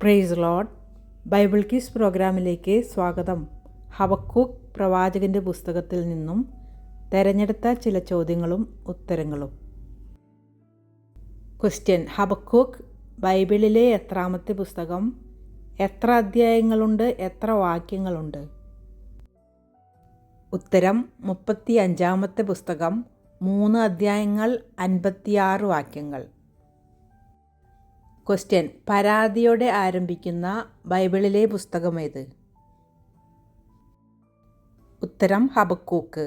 Praise Lord. Bible quiz പ്രോഗ്രാമിലേക്ക് സ്വാഗതം. Habakkuk പ്രവാചകൻ്റെ പുസ്തകത്തിൽ നിന്നും തെരഞ്ഞെടുത്ത ചില ചോദ്യങ്ങളും ഉത്തരങ്ങളും. ക്വസ്റ്റ്യൻ: ഹബക്കൂക്ക് ബൈബിളിലെ എത്രാമത്തെ പുസ്തകം? എത്ര അധ്യായങ്ങളുണ്ട്? എത്ര വാക്യങ്ങളുണ്ട്? ഉത്തരം: 35-ാമത്തെ പുസ്തകം, 3 അധ്യായങ്ങൾ, 56 വാക്യങ്ങൾ. ക്വസ്റ്റ്യൻ: പരാതിയോടെ ആരംഭിക്കുന്ന ബൈബിളിലെ പുസ്തകമേത്? ഉത്തരം: ഹബക്കൂക്ക്.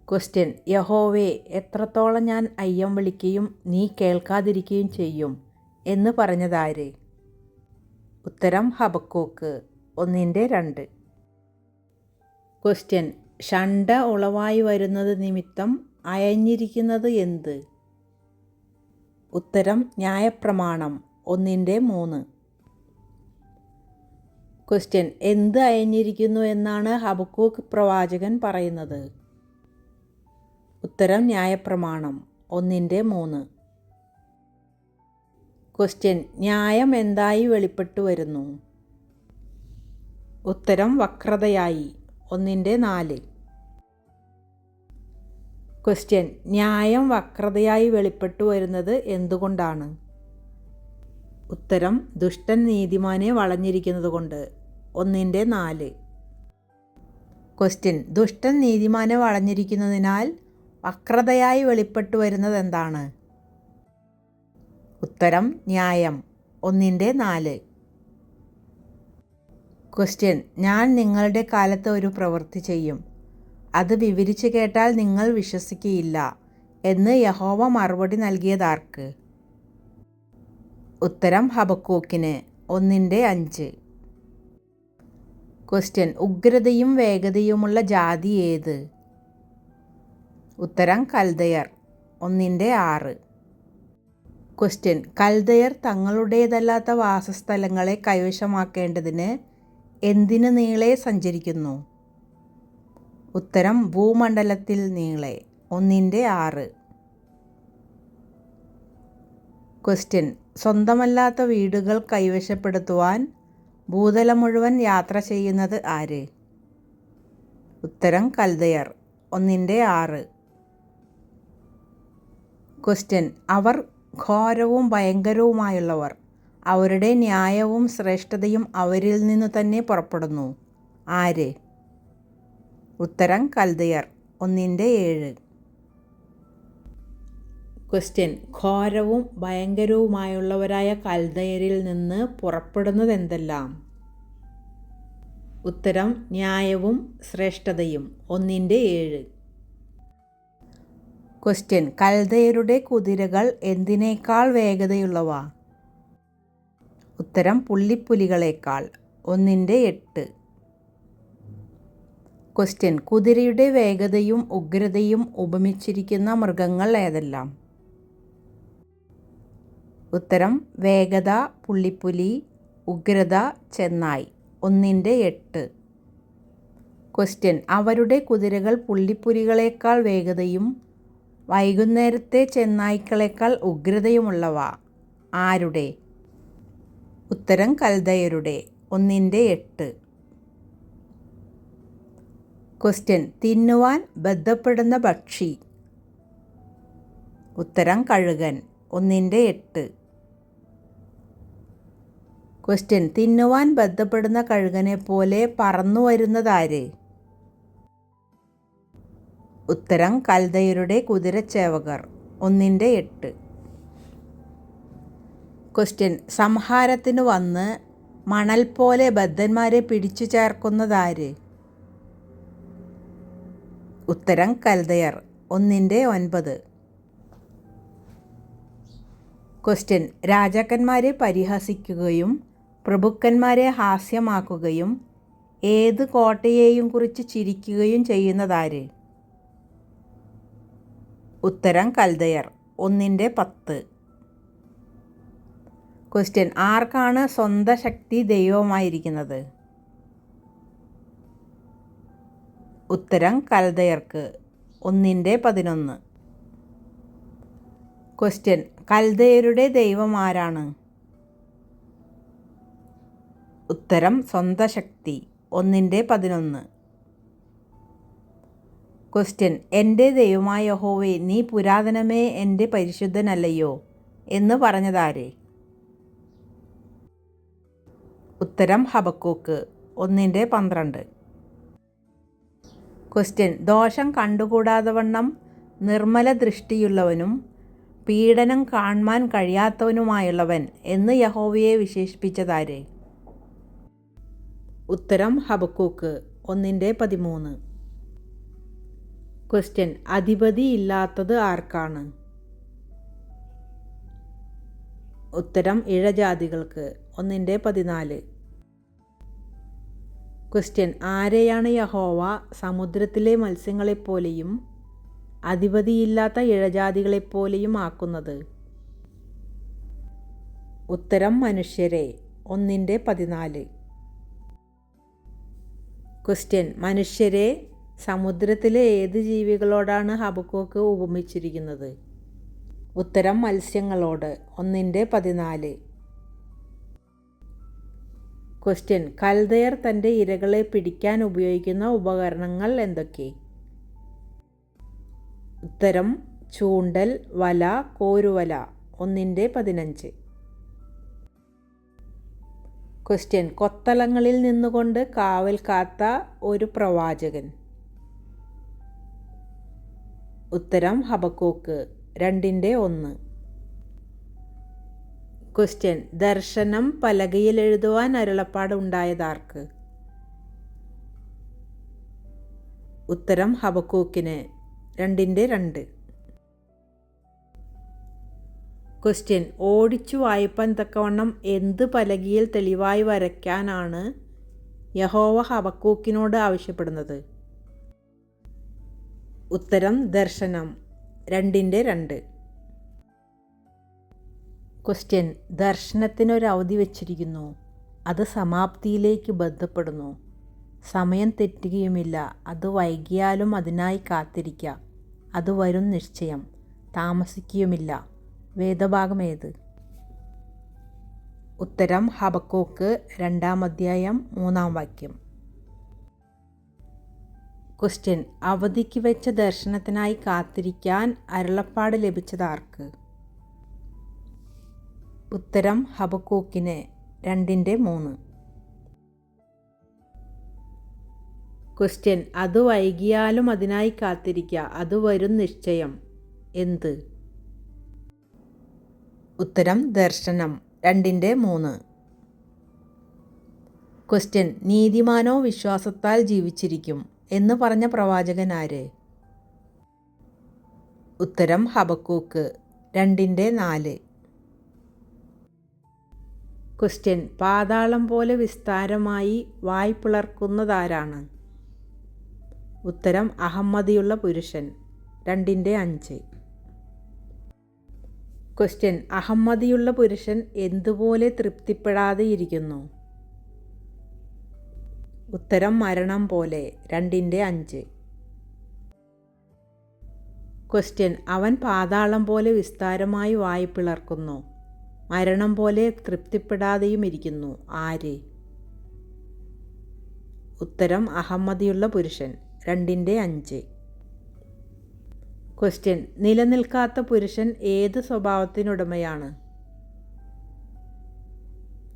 ക്വസ്റ്റ്യൻ: യഹോവേ, എത്രത്തോളം ഞാൻ അയ്യം വിളിക്കുകയും നീ കേൾക്കാതിരിക്കുകയും ചെയ്യും എന്ന് പറഞ്ഞതാര്? ഉത്തരം: ഹബക്കൂക്ക് 1:2. ക്വസ്റ്റ്യൻ: ഷണ്ഡ ഉളവായി വരുന്നത് നിമിത്തം അയഞ്ഞിരിക്കുന്നത് എന്ത്? ഉത്തരം: ന്യായപ്രമാണം 1:3. ക്വസ്റ്റ്യൻ: എന്ത് അയഞ്ഞിരിക്കുന്നു എന്നാണ് ഹബക്കൂക്ക് പ്രവാചകൻ പറയുന്നത്? ഉത്തരം: ന്യായപ്രമാണം 1:3. ക്വസ്റ്റ്യൻ: ന്യായം എന്തായി വെളിപ്പെട്ടു വരുന്നു? ഉത്തരം: വക്രതയായി 1:4. ക്വസ്റ്റ്യൻ: ന്യായം വക്രതയായി വെളിപ്പെട്ടു വരുന്നത് എന്തുകൊണ്ടാണ്? ഉത്തരം: ദുഷ്ടൻ നീതിമാനെ വളഞ്ഞിരിക്കുന്നത് കൊണ്ട് 1:4. ക്വസ്റ്റ്യൻ: ദുഷ്ടൻ നീതിമാനെ വളഞ്ഞിരിക്കുന്നതിനാൽ വക്രതയായി വെളിപ്പെട്ടു വരുന്നത് എന്താണ്? ഉത്തരം: ന്യായം 1:4. ക്വസ്റ്റ്യൻ: ഞാൻ നിങ്ങളുടെ കാലത്ത് ഒരു പ്രവൃത്തി ചെയ്യും, അത് വിവരിച്ചു കേട്ടാൽ നിങ്ങൾ വിശ്വസിക്കുകയില്ല എന്ന് യഹോവ മറുപടി നൽകിയതാർക്ക്? ഉത്തരം: ഹബക്കൂക്കിന് 1:5. ക്വസ്റ്റ്യൻ: ഉഗ്രതയും വേഗതയുമുള്ള ജാതി ഏത്? ഉത്തരം: കൽദയർ 1:6. ക്വസ്റ്റ്യൻ: കൽദയർ തങ്ങളുടേതല്ലാത്ത വാസസ്ഥലങ്ങളെ കൈവശമാക്കേണ്ടതിന് എന്തിനു നീളെ സഞ്ചരിക്കുന്നു? ഉത്തരം: ഭൂമണ്ഡലത്തിൽ നീളെ 1:6. ക്വസ്റ്റ്യൻ: സ്വന്തമല്ലാത്ത വീടുകൾ കൈവശപ്പെടുത്തുവാൻ ഭൂതലം മുഴുവൻ യാത്ര ചെയ്യുന്നത് ആര്? ഉത്തരം: കൽദയർ 1:6. ക്വസ്റ്റ്യൻ: അവർ ഘോരവും ഭയങ്കരവുമായുള്ളവർ, അവരുടെ ന്യായവും ശ്രേഷ്ഠതയും അവരിൽ നിന്നു തന്നെ പുറപ്പെടുന്നു. ആര്? ഉത്തരം: കൽദയർ 1:7. ക്വസ്റ്റ്യൻ: ഘോരവും ഭയങ്കരവുമായുള്ളവരായ കൽദയരിൽ നിന്ന് പുറപ്പെടുന്നത് എന്തെല്ലാം? ഉത്തരം: ന്യായവും ശ്രേഷ്ഠതയും 1:7. ക്വസ്റ്റ്യൻ: കൽദയരുടെ കുതിരകൾ എന്തിനേക്കാൾ വേഗതയുള്ളവ? ഉത്തരം: പുള്ളിപ്പുലികളേക്കാൾ 1:8. ക്വസ്റ്റ്യൻ: കുതിരയുടെ വേഗതയും ഉഗ്രതയും ഉപമിച്ചിരിക്കുന്ന മൃഗങ്ങൾ ഏതെല്ലാം? ഉത്തരം: വേഗത പുള്ളിപ്പുലി, ഉഗ്രത ചെന്നായ് 1:8. ക്വസ്റ്റ്യൻ: അവരുടെ കുതിരകൾ പുള്ളിപ്പുലികളേക്കാൾ വേഗതയും വൈകുന്നേരത്തെ ചെന്നായ്ക്കളേക്കാൾ ഉഗ്രതയുമുള്ളവ ആരുടെ? ഉത്തരം: കൽദയരുടെ 1:8. ക്വസ്റ്റ്യൻ: തിന്നുവാൻ ബദ്ധപ്പെടുന്ന പക്ഷി? ഉത്തരം: കഴുകൻ 1:8. ക്വസ്റ്റ്യൻ: തിന്നുവാൻ ബദ്ധപ്പെടുന്ന കഴുകനെ പോലെ പറന്നു വരുന്നതാര്? ഉത്തരം: കൽദയരുടെ കുതിരച്ചേവകർ 1:8. ക്വസ്റ്റ്യൻ: സംഹാരത്തിനു വന്ന് മണൽ പോലെ ബദ്ധന്മാരെ പിടിച്ചു ചേർക്കുന്നതാര്? ഉത്തരം: കൽദയർ 1:9. ക്വസ്റ്റ്യൻ: രാജാക്കന്മാരെ പരിഹസിക്കുകയും പ്രഭുക്കന്മാരെ ഹാസ്യമാക്കുകയും ഏത് കോട്ടയെയും കുറിച്ച് ചിരിക്കുകയും ചെയ്യുന്നതാര്? ഉത്തരം: കൽദയർ 1:10. ക്വസ്റ്റ്യൻ: ആർക്കാണ് സ്വന്തം ശക്തി ദൈവമായിരിക്കുന്നത്? ഉത്തരം: കൽദയർക്ക് 1:11. ക്വസ്റ്റ്യൻ: കൽദയരുടെ ദൈവം ആരാണ്? ഉത്തരം സ്വന്തം ശക്തി. 1:11. ക്വസ്റ്റ്യൻ: എൻ്റെ ദൈവമായ യഹോവേ, നീ പുരാതനമേ എൻ്റെ പരിശുദ്ധനല്ലയോ എന്ന് പറഞ്ഞതാര്? ഉത്തരം ഹബക്കൂക്ക്. 1:12. ക്വസ്റ്റ്യൻ: ദോഷം കണ്ടുകൂടാതവണ്ണം നിർമ്മല ദൃഷ്ടിയുള്ളവനും പീഡനം കാണുവാൻ കഴിയാത്തവനുമായുള്ളവൻ എന്ന് യഹോവയെ വിശേഷിപ്പിച്ചതാര്? ഉത്തരം ഹബക്കൂക്ക്. 1:13. ക്വസ്റ്റ്യൻ: അധിപതി ഇല്ലാത്തത് ആർക്കാണ്? ഉത്തരം ഇഴജാതികൾക്ക്. 1:14. ക്വസ്റ്റ്യൻ: ആരെയാണ് യഹോവ സമുദ്രത്തിലെ മത്സ്യങ്ങളെപ്പോലെയും അധിപതിയില്ലാത്ത ഇഴജാതികളെപ്പോലെയും ആക്കുന്നത്? ഉത്തരം മനുഷ്യരെ. 1:14. ക്വസ്റ്റ്യൻ: മനുഷ്യരെ സമുദ്രത്തിലെ ഏത് ജീവികളോടാണ് ഹബക്കൂക്ക് ഉപമിച്ചിരിക്കുന്നത്? ഉത്തരം മത്സ്യങ്ങളോട്. 1:14. ക്വസ്റ്റ്യൻ: കൽദയർ തൻ്റെ ഇരകളെ പിടിക്കാൻ ഉപയോഗിക്കുന്ന ഉപകരണങ്ങൾ എന്തൊക്കെ? ഉത്തരം ചൂണ്ടൽ, വല, കോരുവല. 1:15. ക്വസ്റ്റ്യൻ: കൊത്തളങ്ങളിൽ നിന്നുകൊണ്ട് കാവൽ കാത്ത ഒരു പ്രവാചകൻ. ഉത്തരം ഹബക്കൂക്ക്. 2:1. ക്വസ്റ്റ്യൻ: ദർശനം പലകയിൽ എഴുതുവാൻ അരുളപ്പാട് ഉണ്ടായതാർക്ക്? ഉത്തരം ഹബക്കൂക്കിന്. 2:2. ക്വസ്റ്റ്യൻ: ഓടിച്ചു വായിപ്പാൻ തക്കവണ്ണം എന്ത് പലകയിൽ തെളിവായി വരയ്ക്കാനാണ് യഹോവ ഹബക്കൂക്കിനോട് ആവശ്യപ്പെടുന്നത്? ഉത്തരം ദർശനം. 2:2. ക്വസ്റ്റ്യൻ: ദർശനത്തിനൊരു അവധി വച്ചിരിക്കുന്നു, അത് സമാപ്തിയിലേക്ക് ബന്ധപ്പെടുന്നു. സമയം തെറ്റുകയുമില്ല, അത് വൈകിയാലും അതിനായി കാത്തിരിക്കുക, അത് വരും നിശ്ചയം, താമസിക്കുകയുമില്ല. വേദഭാഗം ഏത്? ഉത്തരം ഹബക്കൂക്ക് 2-3 ക്വസ്റ്റ്യൻ: അവധിക്ക് വെച്ച ദർശനത്തിനായി കാത്തിരിക്കാൻ അരുളപ്പാട് ലഭിച്ചതാർക്ക്? ഉത്തരം ഹബക്കൂക്കിന്. 2:3. ക്വസ്റ്റ്യൻ: അത് വൈകിയാലും അതിനായി കാത്തിരിക്കുക, അത് വരും നിശ്ചയം. എന്ത്? ഉത്തരം ദർശനം. 2:3. ക്വസ്റ്റ്യൻ: നീതിമാനോ വിശ്വാസത്താൽ ജീവിച്ചിരിക്കും എന്ന് പറഞ്ഞ പ്രവാചകൻ ആര്? ഉത്തരം ഹബക്കൂക്ക്. 2:4. ക്വസ്റ്റ്യൻ: പാതാളം പോലെ വിസ്താരമായി വായ് പിളർക്കുന്നതാരാണ്? ഉത്തരം അഹമ്മദിയുള്ള പുരുഷൻ. 2:5. ക്വസ്റ്റ്യൻ: അഹമ്മദിയുള്ള പുരുഷൻ എന്തുപോലെ തൃപ്തിപ്പെടാതെ ഇരിക്കുന്നു? ഉത്തരം മരണം പോലെ. 2:5. ക്വസ്റ്റ്യൻ: അവൻ പാതാളം പോലെ വിസ്താരമായി വായ് പിളർക്കുന്നു, മരണം പോലെ തൃപ്തിപ്പെടാതെയും ഇരിക്കുന്നു. ആര്? ഉത്തരം അഹമ്മദിയുള്ള പുരുഷൻ. 2:5. ക്വസ്റ്റ്യൻ: നിലനിൽക്കാത്ത പുരുഷൻ ഏത് സ്വഭാവത്തിനുടമയാണ്?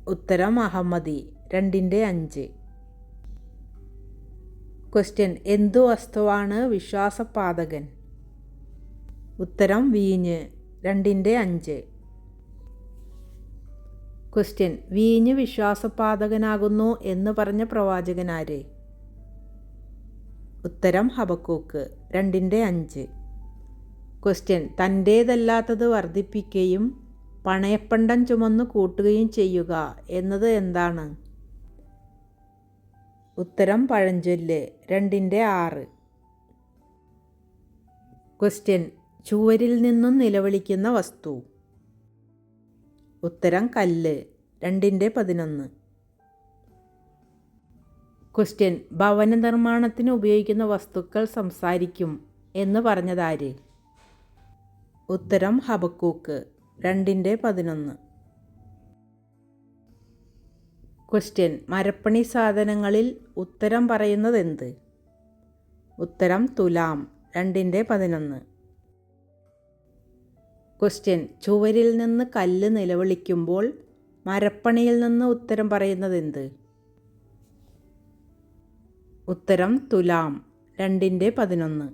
ഉത്തരം അഹമ്മദി. 2:5. ക്വസ്റ്റ്യൻ: എന്തു വസ്തുവാണ് വിശ്വാസപാതകൻ? ഉത്തരം വീഞ്ഞ്. 2:5. ക്വസ്റ്റ്യൻ: വീഞ്ഞ് വിശ്വാസപാതകനാകുന്നു എന്ന് പറഞ്ഞ പ്രവാചകൻ ആര്? ഉത്തരം ഹബക്കൂക്ക്. 2:5. ക്വസ്റ്റ്യൻ: തൻ്റേതല്ലാത്തത് വർദ്ധിപ്പിക്കുകയും പണയപ്പണ്ടം ചുമന്നു കൂട്ടുകയും ചെയ്യുക എന്നത് എന്താണ്? ഉത്തരം പഴഞ്ചൊല്ല്. 2:6. ക്വസ്റ്റ്യൻ: ചുവരിൽ നിന്നും നിലവിളിക്കുന്ന വസ്തു. ഉത്തരം കല്ല്. 2:11. ക്വസ്റ്റ്യൻ: ഭവന നിർമ്മാണത്തിന് ഉപയോഗിക്കുന്ന വസ്തുക്കൾ സംസാരിക്കും എന്ന് പറഞ്ഞതാര്? ഉത്തരം ഹബക്കൂക്ക്. 2:11. ക്വസ്റ്റ്യൻ, മരപ്പണി സാധനങ്ങളിൽ ഉത്തരം പറയുന്നതെന്ത്? ഉത്തരം തുലാം. 2:11. ക്വസ്റ്റ്യൻ, ചുവരിൽ നിന്ന് കല്ല് നിലവിളിക്കുമ്പോൾ മരപ്പണിയിൽ നിന്ന് ഉത്തരം പറയുന്നതെന്ത്? ഉത്തരം തുലാം. 2:11.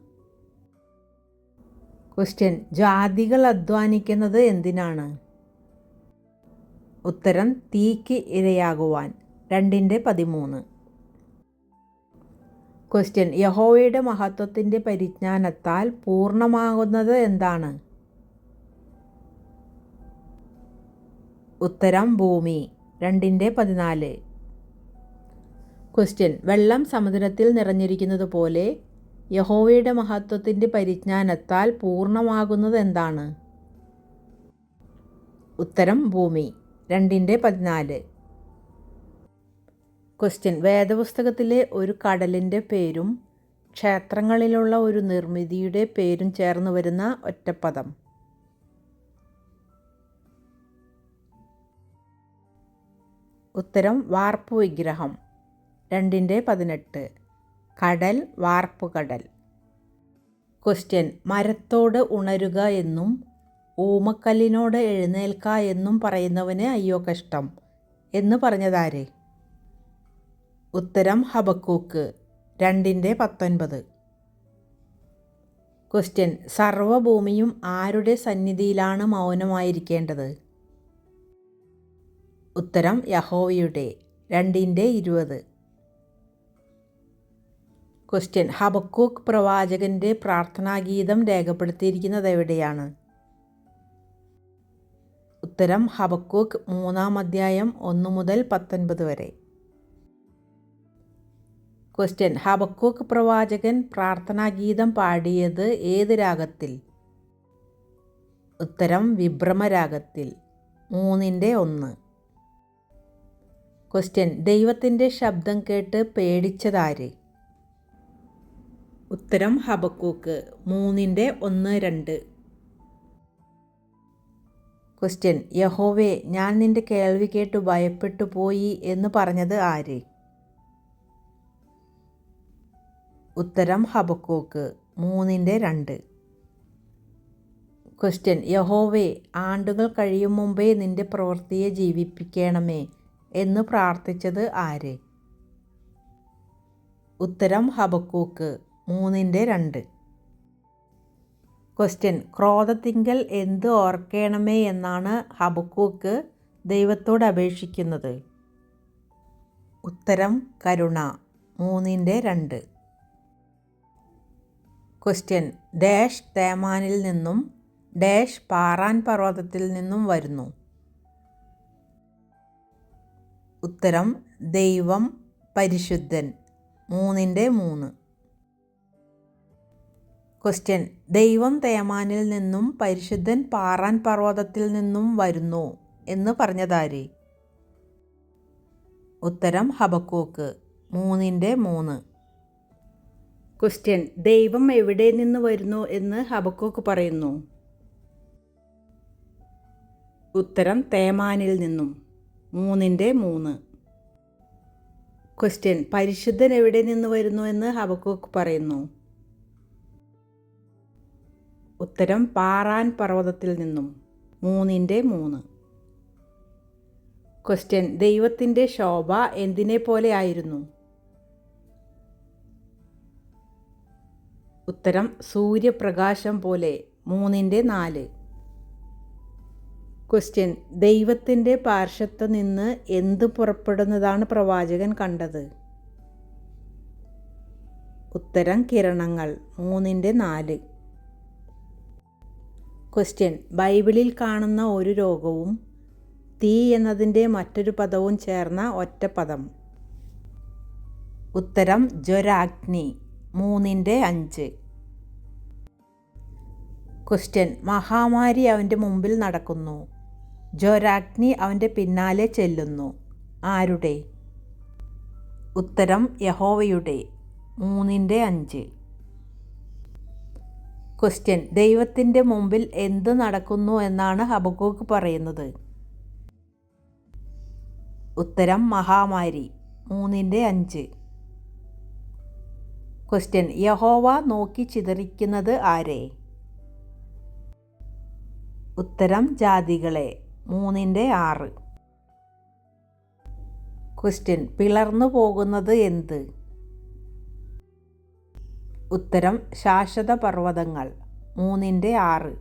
ക്വസ്റ്റ്യൻ, ജാതികൾ അധ്വാനിക്കുന്നത് എന്തിനാണ്? ഉത്തരം തീക്ക് ഇരയാകുവാൻ. 2:13. ക്വസ്റ്റ്യൻ, യഹോവയുടെ മഹത്വത്തിൻ്റെ പരിജ്ഞാനത്താൽ പൂർണ്ണമാകുന്നത് എന്താണ്? ഉത്തരം ഭൂമി. 2:14. ക്വസ്റ്റ്യൻ, വെള്ളം സമുദ്രത്തിൽ നിറഞ്ഞിരിക്കുന്നത് പോലെ യഹോവയുടെ മഹത്വത്തിൻ്റെ പരിജ്ഞാനത്താൽ പൂർണ്ണമാകുന്നത് എന്താണ്? ഉത്തരം ഭൂമി. 2:14. ക്വസ്റ്റ്യൻ, വേദപുസ്തകത്തിലെ ഒരു കടലിൻ്റെ പേരും ക്ഷേത്രങ്ങളിലുള്ള ഒരു നിർമ്മിതിയുടെ പേരും ചേർന്ന് വരുന്ന ഒറ്റപ്പദം. ഉത്തരം വാർപ്പ് വിഗ്രഹം. 2:18. കടൽ, വാർപ്പുകടൽ. ക്വസ്റ്റ്യൻ, മരത്തോട് ഉണരുക എന്നും ഊമക്കല്ലിനോട് എഴുന്നേൽക്ക എന്നും പറയുന്നവന് അയ്യോ കഷ്ടം എന്ന് പറഞ്ഞതാര്? ഉത്തരം ഹബക്കൂക്ക്. 2:19. ക്വസ്റ്റ്യൻ, സർവ്വഭൂമിയും ആരുടെ സന്നിധിയിലാണ് മൗനമായിരിക്കേണ്ടത്? ഉത്തരം യഹോവയുടെ. 2:20. ക്വസ്റ്റ്യൻ, ഹബക്കൂക്ക് പ്രവാചകൻ്റെ പ്രാർത്ഥനാഗീതം രേഖപ്പെടുത്തിയിരിക്കുന്നത് എവിടെയാണ്? ഉത്തരം ഹബക്കൂക്ക് 3-ാം 1 മുതൽ 19 വരെ. ക്വസ്റ്റ്യൻ, ഹബക്കൂക്ക് പ്രവാചകൻ പ്രാർത്ഥനാഗീതം പാടിയത് ഏത് രാഗത്തിൽ? ഉത്തരം വിഭ്രമരാഗത്തിൽ. 3:1. ക്വസ്റ്റ്യൻ, ദൈവത്തിൻ്റെ ശബ്ദം കേട്ട് പേടിച്ചതാര്? ഉത്തരം ഹബക്കൂക്ക്. 3:1-2. ക്വസ്റ്റ്യൻ, യഹോവേ, ഞാൻ നിൻ്റെ കേൾവി കേട്ടു ഭയപ്പെട്ടു പോയി എന്ന് പറഞ്ഞത് ആര്? ഉത്തരം ഹബക്കൂക്ക്. 3:2. ക്വസ്റ്റ്യൻ, യഹോവേ, ആണ്ടുകൾ കഴിയും മുമ്പേ നിൻ്റെ പ്രവൃത്തിയെ ജീവിപ്പിക്കണമേ എന്ന് പ്രാർത്ഥിച്ചത് ആര്? ഉത്തരം ഹബക്കൂക്ക്. 3:2. ക്വസ്റ്റ്യൻ, ക്രോധത്തിങ്കൽ എന്ത് ഓർക്കണമേ എന്നാണ് ഹബക്കൂക്ക് ദൈവത്തോട് അപേക്ഷിക്കുന്നത്? ഉത്തരം കരുണ. 3:2. ക്വസ്റ്റ്യൻ, ഡാഷ് തേമാനിൽ നിന്നും ഡാഷ് പാറാൻ പർവ്വതത്തിൽ നിന്നും വരുന്നു? ഉത്തരം ദൈവം പരിശുദ്ധൻ. 3:3. ക്വസ്റ്റ്യൻ, ദൈവം തേമാനിൽ നിന്നും പരിശുദ്ധൻ പാറാൻ പർവ്വതത്തിൽ നിന്നും വരുന്നു എന്ന് പറഞ്ഞതാര്? ഉത്തരം ഹബക്കൂക്ക്. 3:3. ക്വസ്റ്റ്യൻ, ദൈവം എവിടെ നിന്ന് വരുന്നു എന്ന് ഹബക്കൂക്ക് പറയുന്നു? ഉത്തരം തേമാനിൽ നിന്നും. 3:3. ക്വസ്റ്റ്യൻ, പരിശുദ്ധൻ എവിടെ നിന്ന് വരുന്നു എന്ന് ഹബക്കൂക്ക് പറയുന്നു? ഉത്തരം പാറാൻ പർവ്വതത്തിൽ നിന്നും. 3:3. ക്വസ്റ്റ്യൻ, ദൈവത്തിൻ്റെ ശോഭ എന്തിനെ പോലെ ആയിരുന്നു? ഉത്തരം സൂര്യപ്രകാശം പോലെ. 3:4. ക്വസ്റ്റ്യൻ, ദൈവത്തിൻ്റെ പാർശ്വത്തു നിന്ന് എന്ത് പുറപ്പെടുന്നതാണ് പ്രവാചകൻ കണ്ടത്? ഉത്തരം കിരണങ്ങൾ. 3:4. ക്വസ്റ്റ്യൻ, ബൈബിളിൽ കാണുന്ന ഒരു രോഗവും തീ എന്നതിൻ്റെ മറ്റൊരു പദവും ചേർന്ന ഒറ്റപ്പദം? ഉത്തരം ജ്വരാഗ്നി. 3:5. ക്വസ്റ്റ്യൻ, മഹാമാരി അവൻ്റെ മുമ്പിൽ നടക്കുന്നു, ജ്വരാഗ്നി അവൻ്റെ പിന്നാലെ ചെല്ലുന്നു. ആരുടെ? ഉത്തരം യഹോവയുടെ. 3:5. ക്വസ്റ്റ്യൻ, ദൈവത്തിൻ്റെ മുമ്പിൽ എന്ത് നടക്കുന്നു എന്നാണ് ഹബക്കൂക്ക് പറയുന്നത്? ഉത്തരം മഹാമാരി. 3-5. ക്വസ്റ്റ്യൻ: യഹോവ നോക്കി ചിതറിക്കുന്നത് ആരെ? ഉത്തരം ജാതികളെ. 3-6. ക്വസ്റ്റ്യൻ: പിളർന്നു പോകുന്നത് എന്ത്? ഉത്തരം ശാശ്വത പർവ്വതങ്ങൾ. 3-6.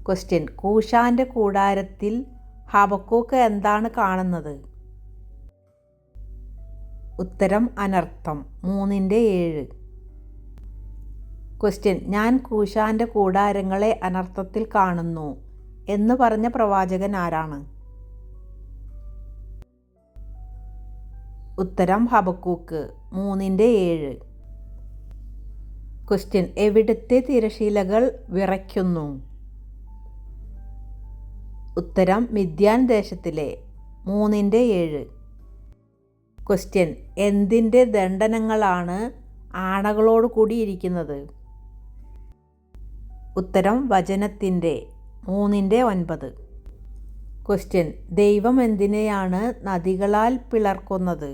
ക്വസ്റ്റ്യൻ: കൂശാന്റെ കൂടാരത്തിൽ ഹബക്കൂക്ക് എന്താണ് കാണുന്നത്? ഉത്തരം അനർത്ഥം. 3-7. ക്വസ്റ്റ്യൻ: ഞാൻ കൂശാന്റെ കൂടാരങ്ങളെ അനർത്ഥത്തിൽ കാണുന്നു എന്ന് പറഞ്ഞ പ്രവാചകൻ ആരാണ്? ഉത്തരം ഹബക്കൂക്ക്. 3-7. ക്വസ്റ്റ്യൻ: എവിടുത്തെ തിരശീലകൾ വിറയ്ക്കുന്നു? ഉത്തരം മിദ്യാൻ ദേശത്തിലെ. 3-7. ക്വസ്റ്റ്യൻ: എന്തിൻ്റെ ദണ്ഡനങ്ങളാണ് ആണകളോട് കൂടിയിരിക്കുന്നത്? ഉത്തരം വചനത്തിൻ്റെ. 3-9. ക്വസ്റ്റ്യൻ: ദൈവം എന്തിനെയാണ് നദികളാൽ പിളർക്കുന്നത്?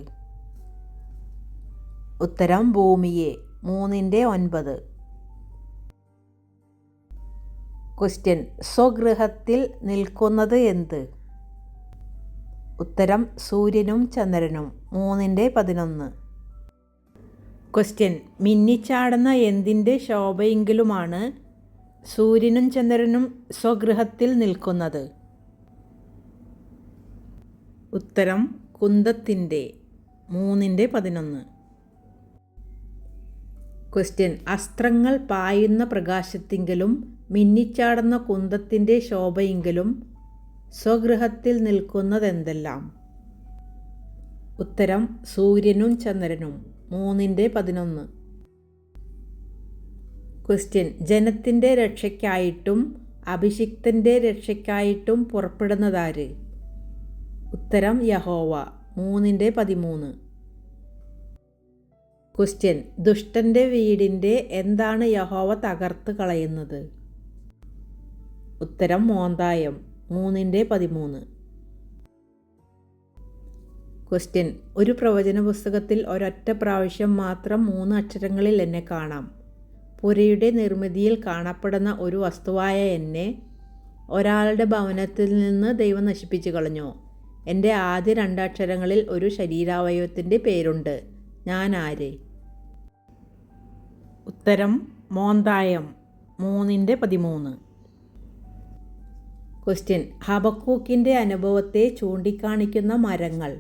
ഉത്തരം ഭൂമിയെ. 3-9. ക്വസ്റ്റ്യൻ: സ്വഗൃഹത്തിൽ നിൽക്കുന്നത് എന്ത്? ഉത്തരം സൂര്യനും ചന്ദ്രനും. 3-11. ക്വസ്റ്റ്യൻ: മിന്നിച്ചാടുന്ന എന്തിൻ്റെ ശോഭയെങ്കിലുമാണ് സൂര്യനും ചന്ദ്രനും സ്വഗൃഹത്തിൽ നിൽക്കുന്നത്? ഉത്തരം കുന്തത്തിൻ്റെ. 3-11. ക്വസ്റ്റ്യൻ: അസ്ത്രങ്ങൾ പായുന്ന പ്രകാശത്തിങ്കലും മിന്നിച്ചാടുന്ന കുന്തത്തിൻ്റെ ശോഭയെങ്കിലും സ്വഗൃഹത്തിൽ നിൽക്കുന്നതെന്തെല്ലാം? ഉത്തരം സൂര്യനും ചന്ദ്രനും. 3-11. ക്വസ്റ്റ്യൻ: ജനത്തിൻ്റെ രക്ഷയ്ക്കായിട്ടും അഭിഷിക്തൻ്റെ രക്ഷയ്ക്കായിട്ടും പുറപ്പെടുന്നതാര്? ഉത്തരം യഹോവ. 3-13. ക്വസ്റ്റ്യൻ: ദുഷ്ടൻ്റെ വീടിൻ്റെ എന്താണ് യഹോവ തകർത്ത് കളയുന്നത്? ഉത്തരം മോന്തായം. 3-13. ക്വസ്റ്റ്യൻ: ഒരു പ്രവചന പുസ്തകത്തിൽ ഒരൊറ്റ പ്രാവശ്യം മാത്രം 3 അക്ഷരങ്ങളിൽ എന്നെ കാണാം. പുരയുടെ നിർമ്മിതിയിൽ കാണപ്പെടുന്ന ഒരു വസ്തുവായ എന്നെ ഒരാളുടെ ഭവനത്തിൽ നിന്ന് ദൈവം നശിപ്പിച്ചു കളഞ്ഞു. എൻ്റെ ആദ്യ 2 അക്ഷരങ്ങളിൽ ഒരു ശരീരാവയവത്തിൻ്റെ പേരുണ്ട്. ഞാൻ ആര്? ഉത്തരം മോന്തായം. 3-13. ക്വസ്റ്റ്യൻ: ഹബക്കൂക്കിൻ്റെ അനുഭവത്തെ ചൂണ്ടിക്കാണിക്കുന്ന മരങ്ങൾ?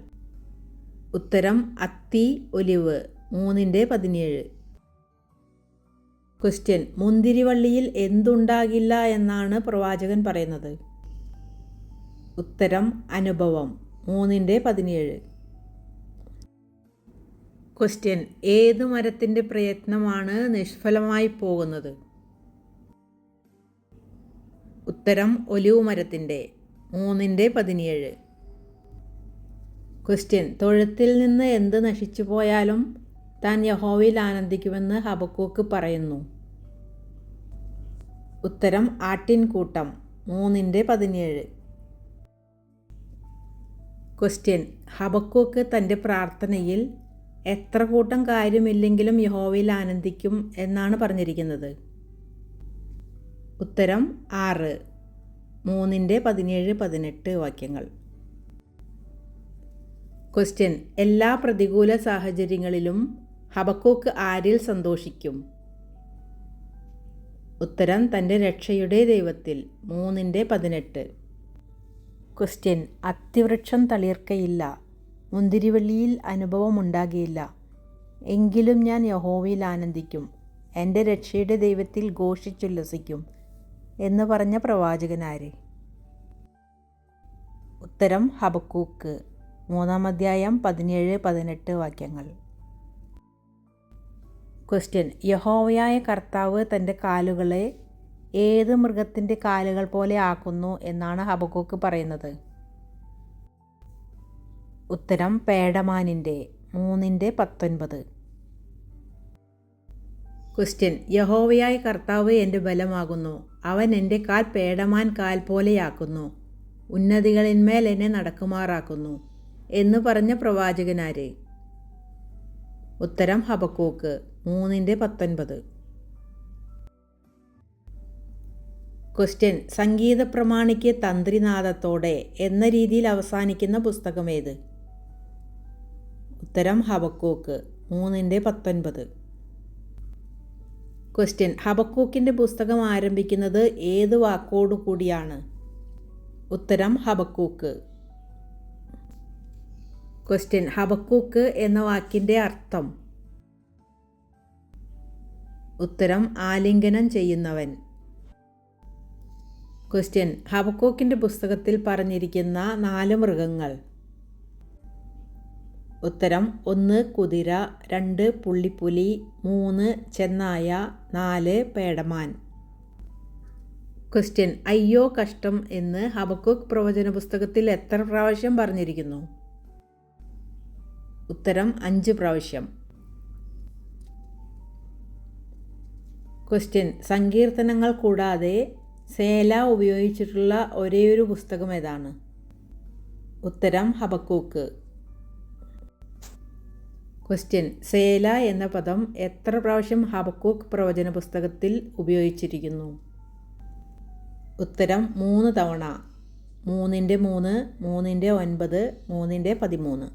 ഉത്തരം അത്തി, ഒലിവ്. 3-17. ക്വസ്റ്റ്യൻ: മുന്തിരിവള്ളിയിൽ എന്തുണ്ടാകില്ല എന്നാണ് പ്രവാചകൻ പറയുന്നത്? ഉത്തരം അനുഭവം. 3-17. ക്വസ്റ്റ്യൻ: ഏതു മരത്തിൻ്റെ പ്രയത്നമാണ് നിഷ്ഫലമായി പോകുന്നത്? ഉത്തരം ഒലിവ് മരത്തിൻ്റെ. 3-17. ക്വസ്റ്റ്യൻ: തൊഴുത്തിൽ നിന്ന് എന്ത് നശിച്ചു പോയാലും താൻ യഹോവയിൽ ആനന്ദിക്കുമെന്ന് ഹബക്കൂക്ക് പറയുന്നു? ഉത്തരം ആട്ടിൻകൂട്ടം. 3-17. ക്വസ്റ്റ്യൻ: ഹബക്കൂക്ക് തൻ്റെ പ്രാർത്ഥനയിൽ എത്ര കൂട്ടം കാര്യമില്ലെങ്കിലും യഹോവയിൽ ആനന്ദിക്കും എന്നാണ് പറഞ്ഞിരിക്കുന്നത്? ഉത്തരം 6. 3-17-18 വാക്യങ്ങൾ. ക്വസ്റ്റ്യൻ: എല്ലാ പ്രതികൂല സാഹചര്യങ്ങളിലും ഹബക്കൂക്ക് ആരിൽ സന്തോഷിക്കും? ഉത്തരം തൻ്റെ രക്ഷയുടെ ദൈവത്തിൽ. 3-18. ക്വസ്റ്റ്യൻ: അത്തിവൃക്ഷം തളിർക്കയില്ല, മുന്തിരിവള്ളിയിൽ അനുഭവമുണ്ടാകില്ല, എങ്കിലും ഞാൻ യഹോവയിൽ ആനന്ദിക്കും, എൻ്റെ രക്ഷയുടെ ദൈവത്തിൽ ഘോഷിച്ചുല്ലസിക്കും എന്ന് പറഞ്ഞ പ്രവാചകനാര്? ഉത്തരം ഹബക്കൂക്ക്. 3-ാം 17-18 വാക്യങ്ങൾ. ക്വസ്റ്റ്യൻ: യഹോവയായ കർത്താവ് തൻ്റെ കാലുകളെ ഏത് മൃഗത്തിൻ്റെ കാലുകൾ പോലെ ആക്കുന്നു എന്നാണ് ഹബക്കൂക്ക് പറയുന്നത്? ഉത്തരം പേടമാനിൻ്റെ. 3-19. ക്വസ്റ്റ്യൻ: യഹോവയായ കർത്താവ് എൻ്റെ ബലമാകുന്നു, അവൻ എൻ്റെ കാൽ പേടമാൻ കാൽ പോലെയാക്കുന്നു. ഉന്നതികളിന്മേൽ എന്നെ നടക്കുമാറാക്കുന്നു എന്ന് പറഞ്ഞ പ്രവാചകനാര്? ഉത്തരം ഹബക്കൂക്ക് 3:19. ക്വസ്റ്റ്യൻ: സംഗീത പ്രമാണിക്ക് തന്ത്രിനാദത്തോടെ എന്ന രീതിയിൽ അവസാനിക്കുന്ന പുസ്തകമേത്? ഉത്തരം ഹബക്കൂക്ക് 3:19. ക്വസ്റ്റ്യൻ: ഹബക്കൂക്കിൻ്റെ പുസ്തകം ആരംഭിക്കുന്നത് ഏത് വാക്കോടു കൂടിയാണ്? ഉത്തരം ഹബക്കൂക്ക്. ക്വസ്റ്റ്യൻ: ഹബക്കൂക്ക് എന്ന വാക്കിൻ്റെ അർത്ഥം? ഉത്തരം ആലിംഗനം ചെയ്യുന്നവൻ. ക്വസ്റ്റ്യൻ: ഹബക്കൂക്കിൻ്റെ പുസ്തകത്തിൽ പറഞ്ഞിരിക്കുന്ന 4 മൃഗങ്ങൾ? ഉത്തരം 1 കുതിര, 2 പുള്ളിപ്പുലി, 3 ചെന്നായ, 4 പേടമാൻ. ക്വസ്റ്റ്യൻ: അയ്യോ കഷ്ടം എന്ന് ഹബക്കൂക്ക് പ്രവചന പുസ്തകത്തിൽ എത്ര പ്രാവശ്യം പറഞ്ഞിരിക്കുന്നു? ഉത്തരം 5 പ്രാവശ്യം. ക്വസ്റ്റ്യൻ: സങ്കീർത്തനങ്ങൾ കൂടാതെ സേല ഉപയോഗിച്ചിട്ടുള്ള ഒരേയൊരു പുസ്തകം ഏതാണ്? ഉത്തരം ഹബക്കൂക്ക്. ക്വസ്റ്റ്യൻ: സേല എന്ന പദം എത്ര പ്രാവശ്യം ഹബക്കൂക്ക് പ്രവചന പുസ്തകത്തിൽ ഉപയോഗിച്ചിരിക്കുന്നു? ഉത്തരം 3 തവണ. 3:3, 3:9, 3:13.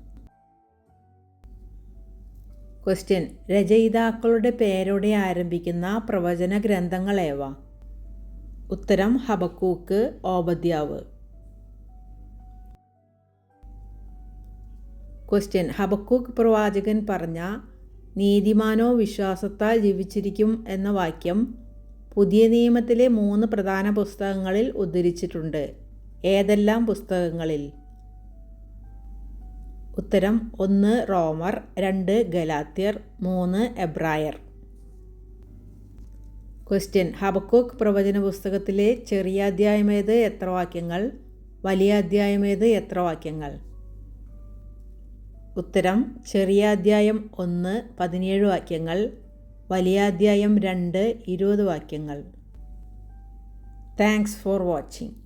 ക്വസ്റ്റ്യൻ: രചയിതാക്കളുടെ പേരോടെ ആരംഭിക്കുന്ന പ്രവചന ഗ്രന്ഥങ്ങൾ ഏവ? ഉത്തരം ഹബക്കൂക്ക്, ഓബദ്യാവ്. ക്വസ്റ്റ്യൻ: ഹബക്കൂക്ക് പ്രവാചകൻ പറഞ്ഞ നീതിമാനോ വിശ്വാസത്താൽ ജീവിച്ചിരിക്കും എന്ന വാക്യം പുതിയ നിയമത്തിലെ 3 പ്രധാന പുസ്തകങ്ങളിൽ ഉദ്ധരിച്ചിട്ടുണ്ട്. ഏതെല്ലാം പുസ്തകങ്ങളിൽ? ഉത്തരം 1 റോമർ, 2 ഗലാത്യർ, 3 എബ്രായർ. ക്വസ്റ്റ്യൻ: ഹബക്കൂക്ക് പ്രവചന പുസ്തകത്തിലെ ചെറിയ അധ്യായമേത് എത്ര വാക്യങ്ങൾ? വലിയ അധ്യായമേത് എത്ര വാക്യങ്ങൾ? ഉത്തരം ചെറിയ അധ്യായം 1 17 വാക്യങ്ങൾ, വലിയ അധ്യായം 2 20 വാക്യങ്ങൾ. Thanks for watching.